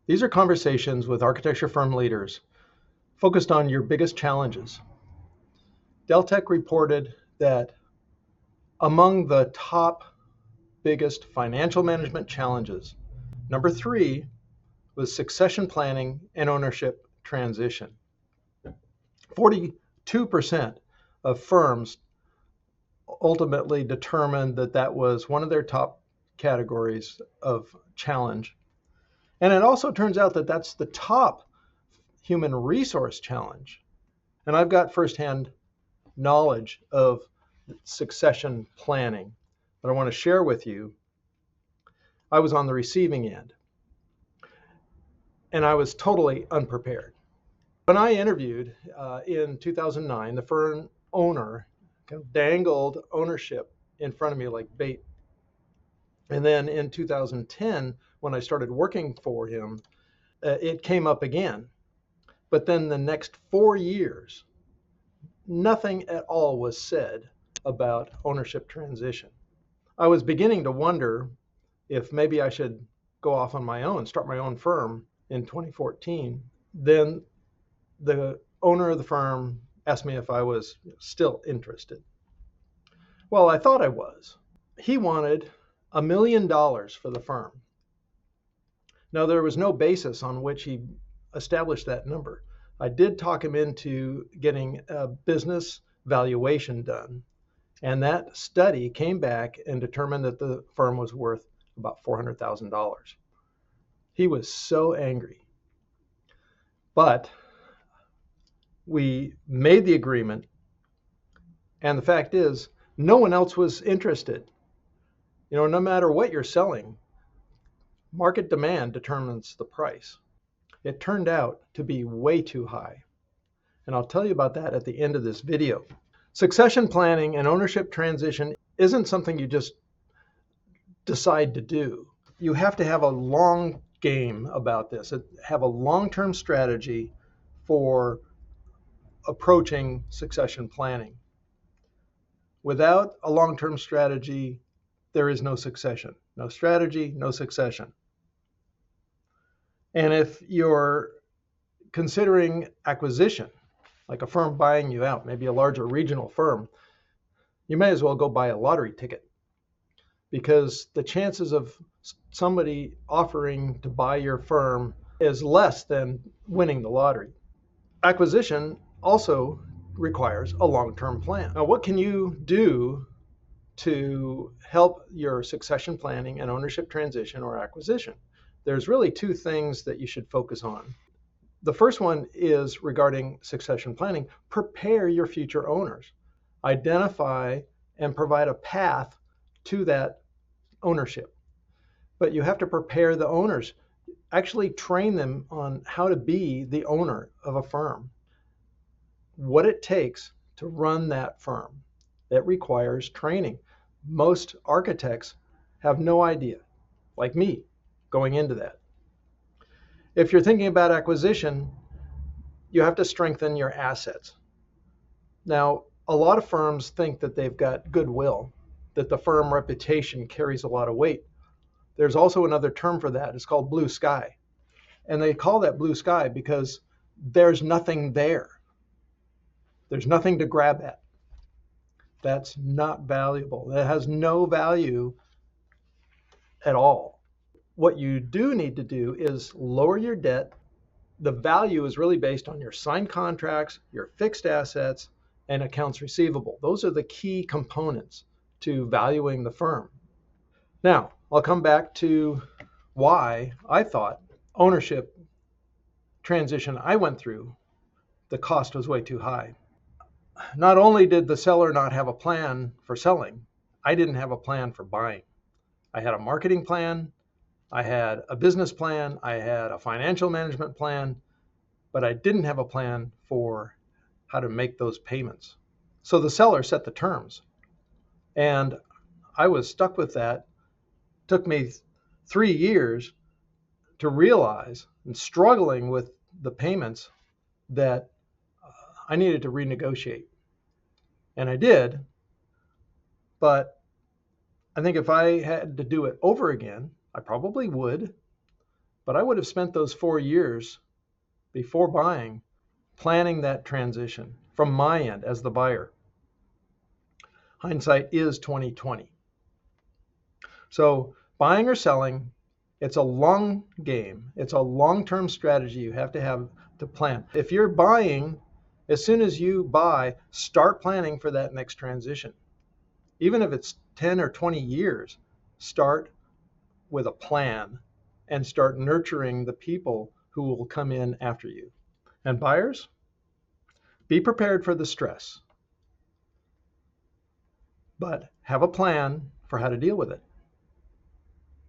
These are conversations with architecture firm leaders focused on your biggest challenges. Deltek reported that among the top biggest financial management challenges, number 3 was succession planning and ownership transition. 42% of firms ultimately determined that that was one of their top categories of challenge. And it also turns out that that's the top human resource challenge. And I've got firsthand knowledge of succession planning that I want to share with you. I was on the receiving end, and I was totally unprepared. When I interviewed in 2009, the firm owner kind of dangled ownership in front of me like bait. And then in 2010, when I started working for him, it came up again. But then the next 4 years, nothing at all was said about ownership transition. I was beginning to wonder if maybe I should go off on my own, start my own firm in 2014. Then the owner of the firm asked me if I was still interested. Well, I thought I was. He wanted $1 million for the firm. Now, there was no basis on which he established that number. I did talk him into getting a business valuation done, and that study came back and determined that the firm was worth about $400,000. He was so angry. But we made the agreement, and the fact is, no one else was interested. No matter what you're selling, market demand determines the price. It turned out to be way too high. And I'll tell you about that at the end of this video. Succession planning and ownership transition isn't something you just decide to do. You have to have a long game about this, have a long-term strategy for approaching succession planning. Without a long-term strategy, there is no succession. No strategy, no succession. And if you're considering acquisition, like a firm buying you out, maybe a larger regional firm, you may as well go buy a lottery ticket, because the chances of somebody offering to buy your firm is less than winning the lottery. Acquisition also requires a long-term plan. Now, what can you do to help your succession planning and ownership transition or acquisition? There's really 2 things that you should focus on. The first one is regarding succession planning. Prepare your future owners. Identify and provide a path to that ownership. But you have to prepare the owners. Actually train them on how to be the owner of a firm. What it takes to run that firm. It requires training. Most architects have no idea, like me, going into that. If you're thinking about acquisition, you have to strengthen your assets. Now, a lot of firms think that they've got goodwill, that the firm reputation carries a lot of weight. There's also another term for that. It's called blue sky. And they call that blue sky because there's nothing there. There's nothing to grab at. That's not valuable. That has no value at all. What you do need to do is lower your debt. The value is really based on your signed contracts, your fixed assets, and accounts receivable. Those are the key components to valuing the firm. Now, I'll come back to why I thought ownership transition I went through, the cost was way too high. Not only did the seller not have a plan for selling, I didn't have a plan for buying. I had a marketing plan, I had a business plan, I had a financial management plan, but I didn't have a plan for how to make those payments. So the seller set the terms, and I was stuck with that. It took me 3 years to realize, and struggling with the payments, that I needed to renegotiate. And I did, but I think if I had to do it over again, I probably would, But I would have spent those 4 years before buying planning that transition from my end as the buyer. Hindsight is 2020. So buying or selling, it's a long game. It's a long-term strategy you have to plan. If you're buying, as soon as you buy, start planning for that next transition. Even if it's 10 or 20 years, start with a plan and start nurturing the people who will come in after you. And buyers, be prepared for the stress, but have a plan for how to deal with it.